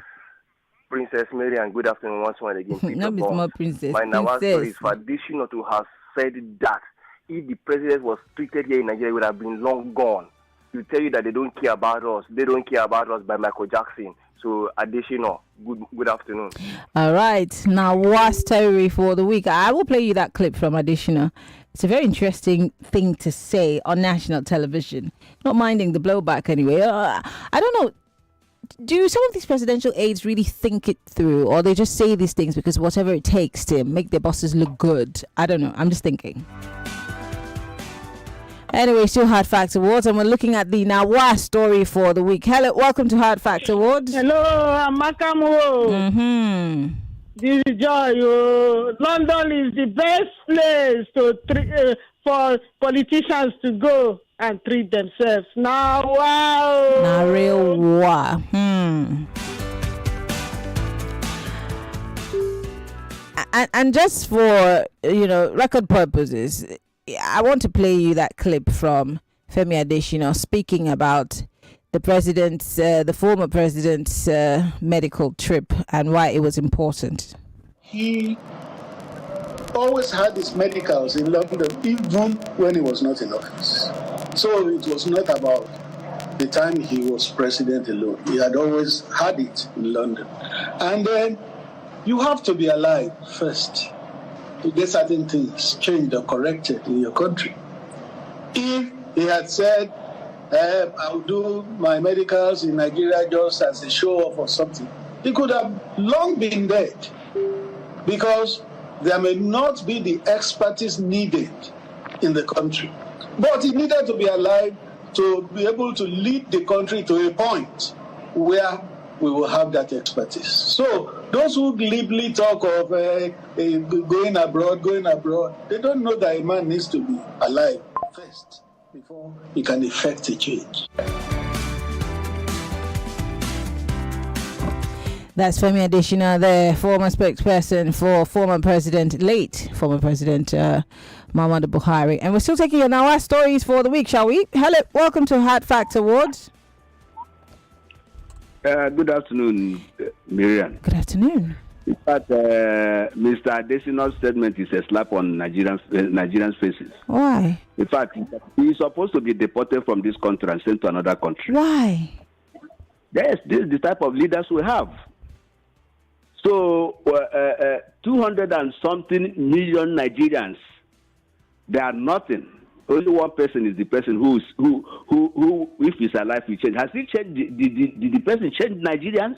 [SPEAKER 10] Princess Mary, and good afternoon once again.
[SPEAKER 1] No, Miss More Princess.
[SPEAKER 10] My Nawa story is for additional to have said that if the president was treated here in Nigeria, it would have been long gone. To tell you that they don't care about us. They don't care about us by Michael Jackson. So, additional. Good afternoon.
[SPEAKER 1] All right. Now, what's story for the week? I will play you that clip from Additional. It's a very interesting thing to say on national television. Not minding the blowback anyway. I don't know. Do some of these presidential aides really think it through, or they just say these things because whatever it takes to make their bosses look good? I don't know. I'm just thinking. Anyway, still Hard Facts Awards, and we're looking at the Nawa story for the week. Hello, welcome to Hard Facts Awards.
[SPEAKER 22] Hello, I'm Makamo. This is Joy. London is the best place for politicians to go and treat themselves. Now, wow.
[SPEAKER 1] Now, real wow. And just for, record purposes, I want to play you that clip from Femi Adesina speaking about the former president's medical trip and why it was important.
[SPEAKER 23] He always had his medicals in London, even when he was not in office. So it was not about the time he was president alone. He had always had it in London. And then you have to be alive first to get certain things changed or corrected in your country. If he had said, I'll do my medicals in Nigeria just as a show-off or something, he could have long been dead, because there may not be the expertise needed in the country. But he needed to be alive to be able to lead the country to a point where we will have that expertise. So those who glibly talk of going abroad, they don't know that a man needs to be alive first before he can effect a change.
[SPEAKER 1] That's Femi Adesina, the former spokesperson for late former president Muhammadu Buhari. And we're still taking on our stories for the week, shall we? Hello, welcome to Hard Fact Awards.
[SPEAKER 21] Good afternoon, Miriam.
[SPEAKER 1] Good afternoon.
[SPEAKER 21] In fact, Mr. Adesina's statement is a slap on Nigerians' faces.
[SPEAKER 1] Why?
[SPEAKER 21] In fact, he is supposed to be deported from this country and sent to another country.
[SPEAKER 1] Why?
[SPEAKER 21] Yes, this is the type of leaders we have. So, 200 and something million Nigerians, they are nothing. Only one person is the person who, if he's alive, will change. Has he changed? Did the person change Nigerians?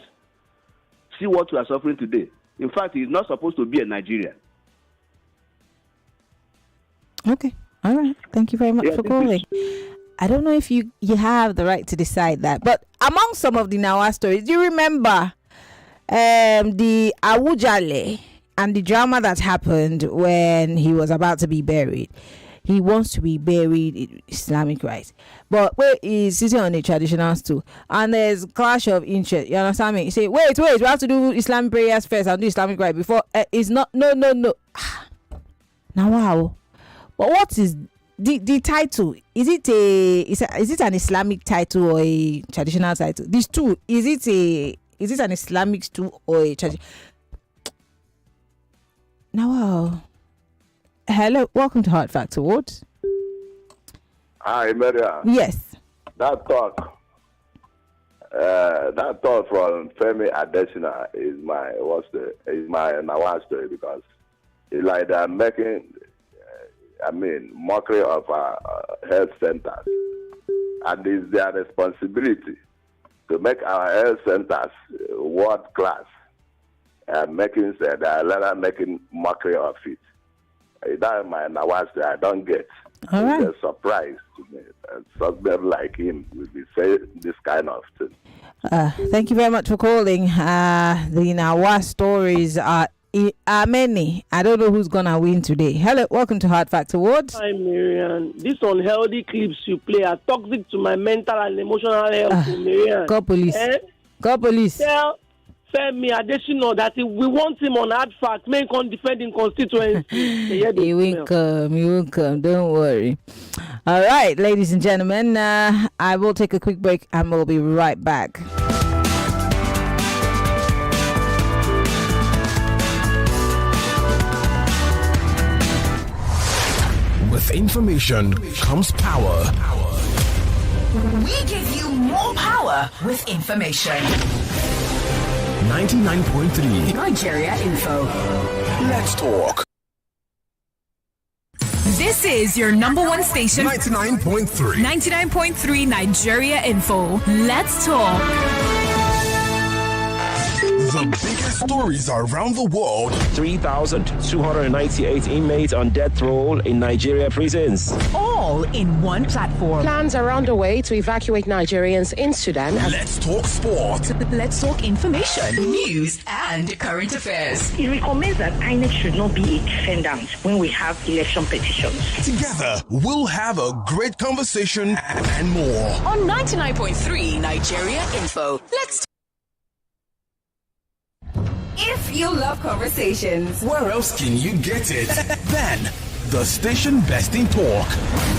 [SPEAKER 21] See what we are suffering today. In fact, he's not supposed to be a Nigerian.
[SPEAKER 1] Okay. All right. Thank you very much for calling. I don't know if you have the right to decide that. But among some of the Nawa stories, do you remember the Awujale and the drama that happened when he was about to be buried? He wants to be buried in Islamic rites, but where is sitting on a traditional stool, and there's clash of interest. You understand me? You say, wait, we have to do Islamic prayers first and do Islamic rite before. It's not. No. Now, wow. But what is the title? Is it an Islamic title or a traditional title? These two, is it an Islamic stool or a traditional? Now, hello, welcome to Hard Fact Awards.
[SPEAKER 18] Hi, Maria.
[SPEAKER 1] Yes.
[SPEAKER 18] That talk from Femi Adesina is my Nawaz story, because it's like they're making, mockery of our health centers, and it's their responsibility to make our health centers world class, and making mockery of it. That's my Nawaz story. I don't get.
[SPEAKER 1] All right.
[SPEAKER 18] It's a surprise to me. Somebody like him will be saying this kind of thing.
[SPEAKER 1] Thank you very much for calling. The Nawaz stories are many. I don't know who's gonna win today. Hello, welcome to Hard Fact Awards.
[SPEAKER 22] Hi, Marian. These unhealthy clips you play are toxic to my mental and emotional health, Marian.
[SPEAKER 1] Call police. Call police.
[SPEAKER 22] Tell Femi Adesina that we want him on Hard Fact. Make on defending constituency.
[SPEAKER 1] He won't come. Don't worry. All right, ladies and gentlemen, I will take a quick break and we'll be right back.
[SPEAKER 4] With information comes power.
[SPEAKER 12] We give you more power with information.
[SPEAKER 4] 99.3
[SPEAKER 12] Nigeria Info.
[SPEAKER 4] Let's talk.
[SPEAKER 15] This is your number one station.
[SPEAKER 4] 99.3
[SPEAKER 15] 99.3 Nigeria Info. Let's talk.
[SPEAKER 4] The biggest stories around the world.
[SPEAKER 6] 3,298 inmates on death row in Nigeria prisons.
[SPEAKER 12] All in one platform.
[SPEAKER 7] Plans are underway to evacuate Nigerians in Sudan.
[SPEAKER 4] Let's talk sport.
[SPEAKER 12] Let's talk information, news, and current affairs.
[SPEAKER 9] It recommends that INEC should not be a defendant when we have election petitions.
[SPEAKER 4] Together, we'll have a great conversation and more.
[SPEAKER 12] On 99.3 Nigeria Info. Let's If you love conversations,
[SPEAKER 4] where else can you get it? Then, the station best in talk.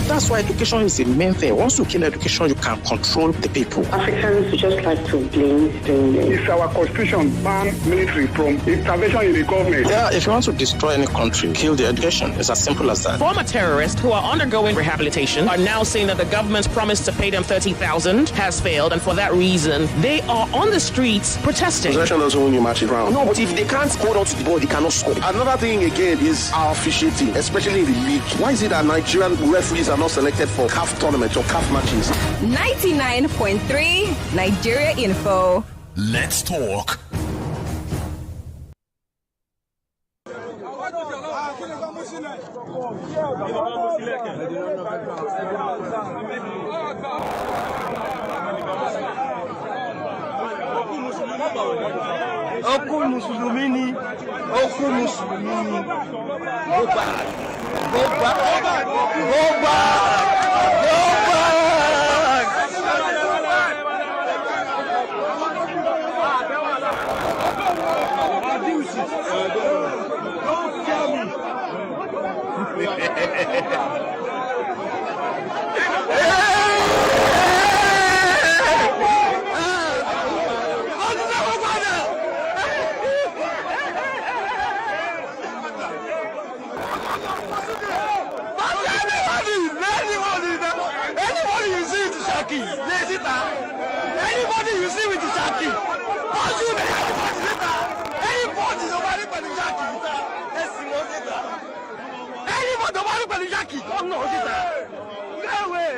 [SPEAKER 24] That's why education is the main thing. Once you kill education, you can control the people.
[SPEAKER 9] Africans just like to blame things.
[SPEAKER 20] It's our constitution ban military from intervention in the government.
[SPEAKER 24] Yeah, if you want to destroy any country, kill the education. It's as simple as that.
[SPEAKER 25] Former terrorists who are undergoing rehabilitation are now saying that the government's promise to pay them $30,000 has failed, and for that reason, they are on the streets protesting.
[SPEAKER 24] Possession doesn't win you matches round. No, but if they can't hold on to the ball, they cannot score.
[SPEAKER 20] Another thing again is our officiating, especially in the league. Why is it that Nigerian referees are not selected for CAF tournaments or CAF matches?
[SPEAKER 12] 99.3 Nigeria Info.
[SPEAKER 4] Let's talk.
[SPEAKER 20] Okon Muslimini. Go back. Anybody you see with the Shaki, anybody nobody but the Shaki, anybody nobody but the Shaki, come no, no way.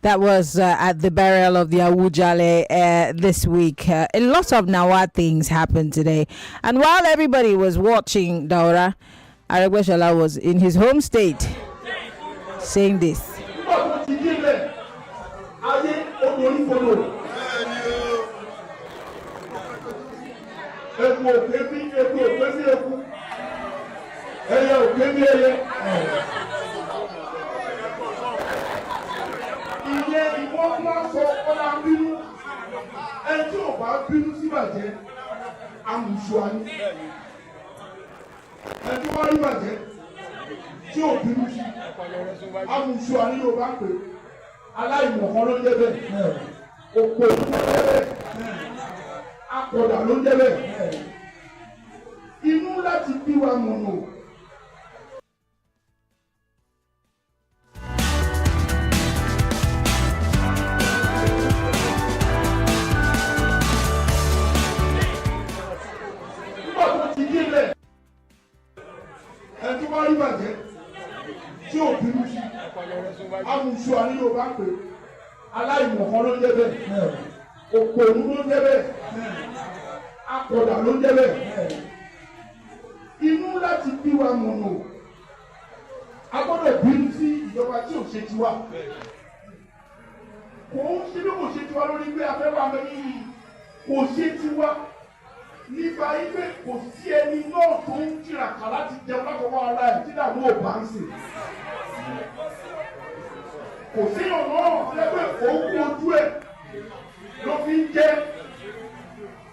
[SPEAKER 1] That was at the burial of the Awujale this week. A lot of Nawa things happened today. And while everybody was watching Daura, Aregbesola was in his home state saying this.
[SPEAKER 2] wá sọ ọ̀la bínú ẹni tí ò bá bínú sí bàjẹ́ amùsùn ẹni tí wọ́n rí bàjẹ́ tí ò bínú sí amùsùn yóò bá pè aláìmọ̀kan ló ń jẹ́ bẹ́ẹ̀ òpó ló ń jẹ́ bẹ́ẹ̀ akọ̀dà ló ń jẹ́ bẹ́ẹ̀ inú láti bí wa mọ̀nà. ẹtí wá rí bàjẹ́ tí ò bínú sí amùsùn àní yóò bá pè aláìmọ̀kan ló ń jẹ́ bẹ́ẹ̀ òpònú ló ń jẹ́ bẹ́ẹ̀ akọ̀dà ló ń jẹ́ bẹ́ẹ̀ inú láti bí wa mọ̀nà a gbọ́dọ̀ bínú sí ìjọba tí ò ṣe tiwa kò ń ṣe bí kò ṣe tiwa lórí pé afẹ́wà mẹ́rin kò ṣe tiwa nípa ipe kò sí ẹni náà tó ń tiraka láti jẹun lákòókò ara ẹ̀ tí dàbí ò bá ń sè. kò sí ọ̀nà lẹ́gbẹ̀ẹ́ òkú ojú ẹ̀ ló fi ń jẹ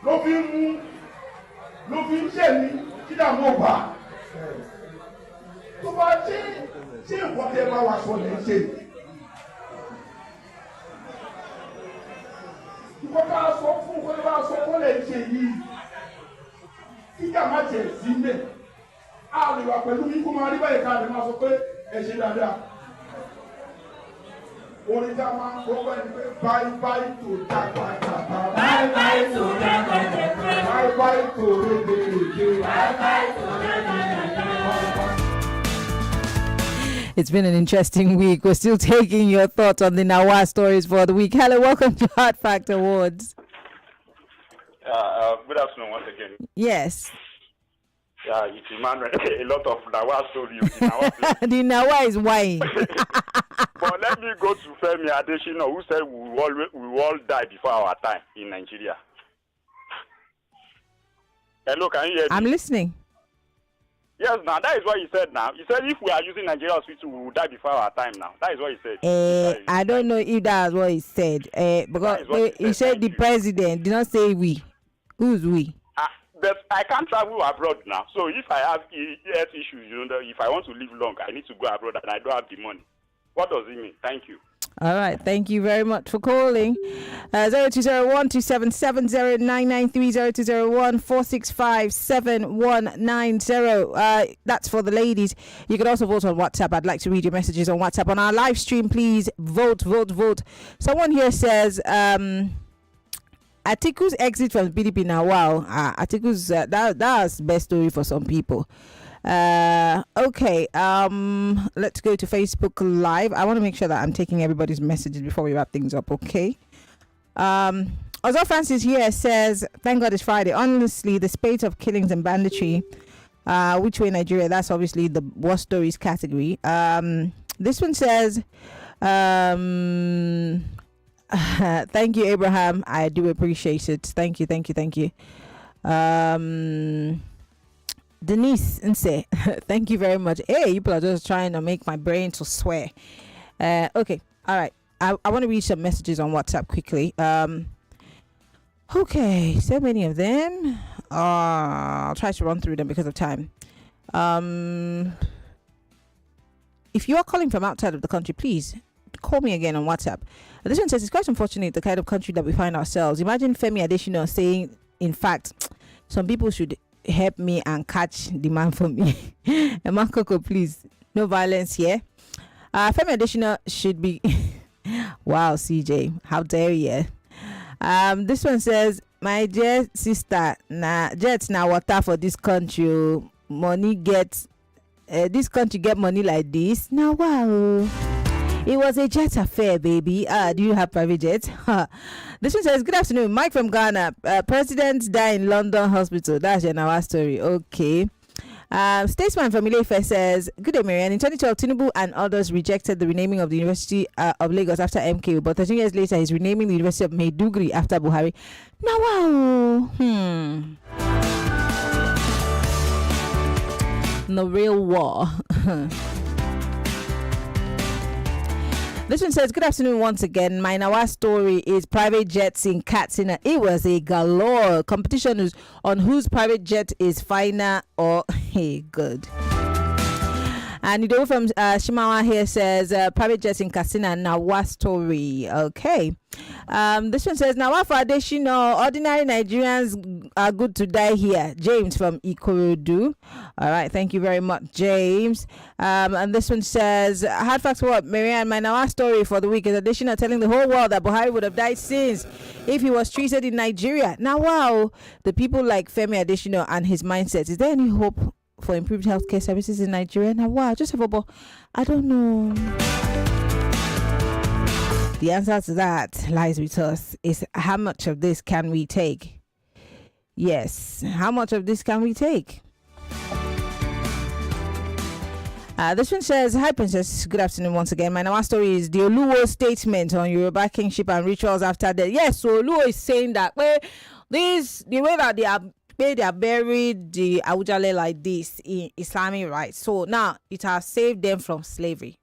[SPEAKER 2] ló fi ń mú ló fi ń ṣẹ̀mí tí dàbí ò bá. tó bá ṣe ìwọ́tẹ́ bá wà sọ lẹ́ ṣe. ìwọ́tẹ́ bá sọ fún ìwọ́tẹ́ bá sọ fún lẹ́ ṣe yìí. Kíkà má jẹ̀ sí mẹ́. A lè wà pẹ̀lú mi kó máa rí báyìí ká lè máa sọ pé ẹ ṣe dáadáa. Orin tá a máa ń gbọ́ báyìí pé báyìí báyìí tó dàgbàdàgbà. Báyìí báyìí tó dàgbàdàgbà. Báyìí báyìí tó rédèrèdè. Báyìí báyìí tó rédèrèdè.
[SPEAKER 1] It's been an interesting week. We're still taking your thoughts on the Nawa stories for the week. Hello, welcome to Hard Fact Awards.
[SPEAKER 17] Good afternoon once again.
[SPEAKER 1] Yes.
[SPEAKER 17] Yeah, it's Emmanuel. A lot of Nawa stories in our place.
[SPEAKER 1] The Nawa is wine.
[SPEAKER 17] But let me go to Femi Adesina, who said we will all die before our time in Nigeria. Hello, can you hear me?
[SPEAKER 1] I'm listening.
[SPEAKER 17] Yes, now that is what he said now. He said if we are using Nigeria hospital, we will die before our time now. That is what he said.
[SPEAKER 1] I don't know if that's what he said. Because he said the president did not say we. Who's we?
[SPEAKER 17] But I can't travel abroad now. So if I have health issues, if I want to live long, I need to go abroad and I don't have the money. What does it mean? Thank you.
[SPEAKER 1] All right. Thank you very much for calling. 0201-277-090-0201-465-7190. That's for the ladies. You can also vote on WhatsApp. I'd like to read your messages on WhatsApp. On our live stream, please vote. Someone here says, Atiku's exit from PDP now. Wow. Atiku's, that's the best story for some people. Okay, let's go to Facebook Live. I want to make sure that I'm taking everybody's messages before we wrap things up. Okay. Although Francis here says, thank God it's Friday. Honestly, the spate of killings and banditry, which way Nigeria, that's obviously the worst stories category. This one says, thank you, Abraham. I do appreciate it. Thank you. Denise Nse, thank you very much. Hey, people are just trying to make my brain to swear. Okay, all right. I want to read some messages on WhatsApp quickly. Okay, so many of them. I'll try to run through them because of time. If you are calling from outside of the country, please call me again on WhatsApp. This one says, it's quite unfortunate the kind of country that we find ourselves. Imagine Femi Adesina saying, in fact, some people should help me and catch the man for me. Emakoko, please, no violence here. Femi Adesina should be wow, CJ, how dare you. This one says, my dear sister, jets now water for this country. Money gets this country get money like this now. Wow, it was a jet affair, baby. Do you have private jets? This one says, good afternoon, Mike from Ghana. Presidents die in London hospital. That's our story. Okay. Statesman from Ilefe says, good day, Marianne. In 2012, Tinubu and others rejected the renaming of the University of Lagos after MKU, but 13 years later, he's renaming the University of Maiduguri after Buhari. Now, wow. No real war. This one says, good afternoon once again. My Nawa story is private jets in Katsina. It was a galore. Competition is on whose private jet is finer or hey, good. And Ido from Shimawa here says, private jets in Katsina, Nawa story. Okay. This one says, Nawa for Adeshino, ordinary Nigerians are good to die here. James from Ikorodu. All right. Thank you very much, James. And this one says, hard facts what? Marianne, my Nawa story for the week is Adeshino telling the whole world that Buhari would have died since if he was treated in Nigeria. Now, wow. The people like Femi Adeshino and his mindset. Is there any hope for improved healthcare services in Nigeria? Now, wow, just have a, I don't know. The answer to that lies with us. Is how much of this can we take? Yes, how much of this can we take? This one says, hi Princess, good afternoon once again. My Nawa story is the Oluwo statement on Yoruba kingship and rituals after death. Yes, so Oluwo is saying that the way that they are buried the Awujale like this in Islamic rites. So now it has saved them from slavery.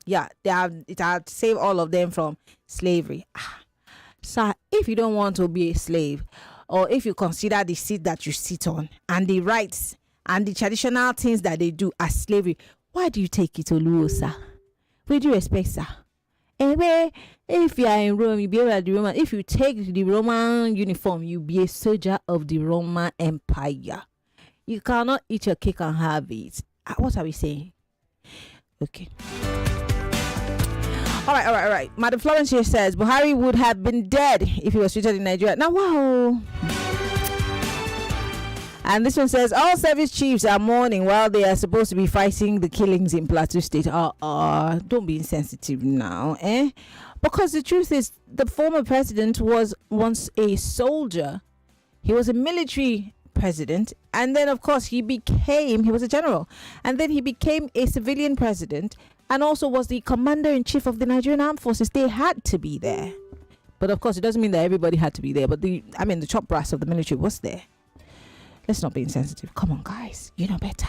[SPEAKER 1] Yeah, it has saved all of them from slavery. So if you don't want to be a slave, or if you consider the seat that you sit on and the rights and the traditional things that they do as slavery, why do you take it to Oluwo, sir? With due respect, sir. Anyway, if you are in Rome, you be able to the Roman. If you take the Roman uniform, you be a soldier of the Roman Empire. You cannot eat your cake and have it. What are we saying? Okay. All right. Madam Florence here says Buhari would have been dead if he was treated in Nigeria. Now, wow. And this one says, all service chiefs are mourning while they are supposed to be fighting the killings in Plateau State. Don't be insensitive now, eh? Because the truth is, the former president was once a soldier. He was a military president. And then, of course, he was a general. And then he became a civilian president and also was the commander-in-chief of the Nigerian Armed Forces. They had to be there. But, of course, it doesn't mean that everybody had to be there. But the top brass of the military was there. Let's not be insensitive. Come on, guys. You know better.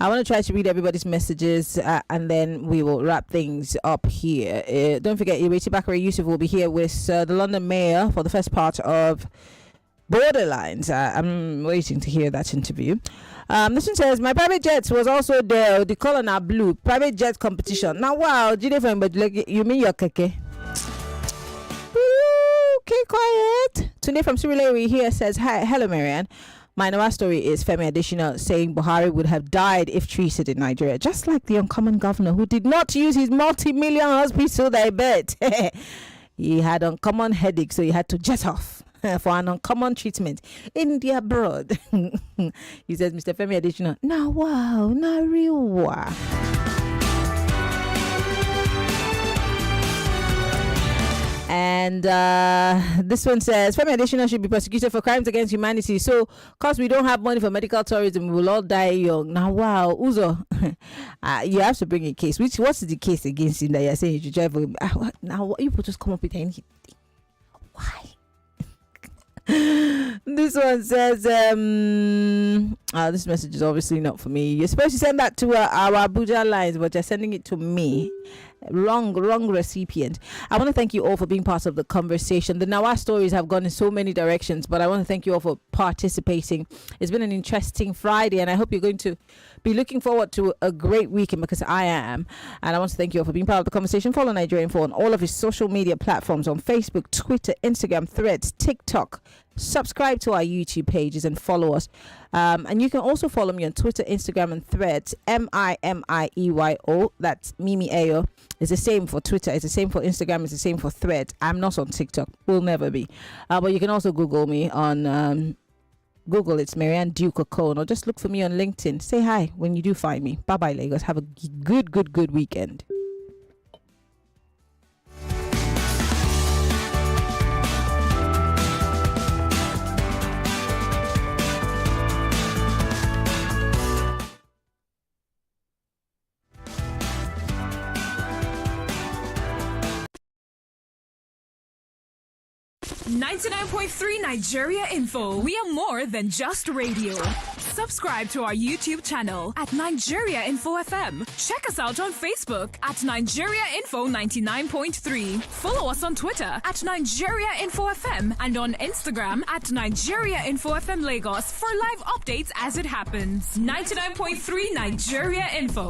[SPEAKER 1] I want to try to read everybody's messages and then we will wrap things up here. Don't forget, Ireti Bakari Yusuf will be here with the London Mayor for the first part of Borderlines. I'm waiting to hear that interview. This one says, my private jet was also there. The color now blue. Private jet competition. Now, wow, you mean your keke? Okay, quiet. Tunde from Surulere here says, hi, hello, Marianne. My Nawa story is Femi Adesina saying Buhari would have died if treated in Nigeria, just like the uncommon governor who did not use his multi-million hospital, I bet. He had uncommon headache, so he had to jet off for an uncommon treatment in the abroad. He says, Mr. Femi Adesina, now wow, now real wow. And this one says, Femi Adesina should be prosecuted for crimes against humanity. So, because we don't have money for medical tourism, we will all die young. Now, wow, Uzo, you have to bring a case. What's the case against him that you're saying you should drive? Now, you just come up with anything. Why? This one says, this message is obviously not for me. You're supposed to send that to our Abuja lines, but you're sending it to me. Wrong recipient. I want to thank you all for being part of the conversation. The Nawa stories have gone in so many directions, but I want to thank you all for participating. It's been an interesting Friday, and I hope you're going to be looking forward to a great weekend, because I am. And I want to thank you all for being part of the conversation. Follow Nigerian Info on all of his social media platforms, on Facebook, Twitter, Instagram, Threads, TikTok. Subscribe to our YouTube pages and follow us. And you can also follow me on Twitter, Instagram, and Threads. MIMIEYO. That's Mimi Ayo. It's the same for Twitter. It's the same for Instagram. It's the same for Threads. I'm not on TikTok. Will never be. But you can also Google me on Google. It's Marianne Duke Okon, or just look for me on LinkedIn. Say hi when you do find me. Bye bye, Lagos. Have a good weekend.
[SPEAKER 15] .9 Nigeria Info. We are more than just radio. Subscribe to our YouTube channel at Nigeria Info FM. Check us out on Facebook at Nigeria Info 99.3. Follow us on Twitter at Nigeria Info FM and on Instagram at Nigeria Info FM Lagos for live updates as it happens. 99.3 Nigeria Info.